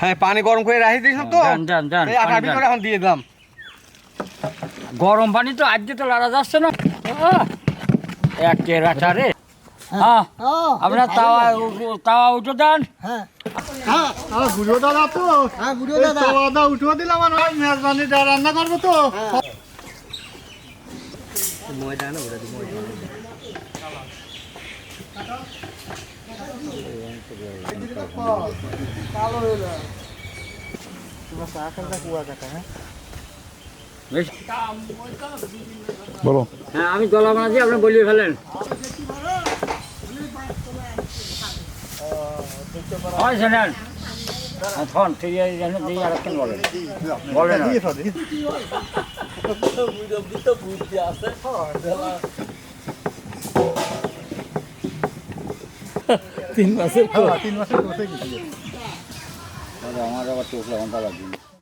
হ্যাঁ পানি গরম করে রাখি দিয়েছিলাম তো এই আটার ভিতরে এখন দিয়ে দিলাম। গরম পানি তো আজকে তো লড়া যাচ্ছে না এক কেরাটা রে। হ্যাঁ আপনার তাওয়া উঠে দেন। বুড়ো দাদা তো দাদা উঠে দিলাম মেজবানি রান্না করবো তো। বলো। হ্যাঁ আমি দলা বানাচ্ছি, আপনি বলিয়ে ফেলেন। হয় শোনেন এখন ঠিক আছে দিয়ে আর একখান বলেন বলেন। 3 মাসের 3 মাসের কোথায় গেছিল আমার আবার চোখ লাগানো লাগবে।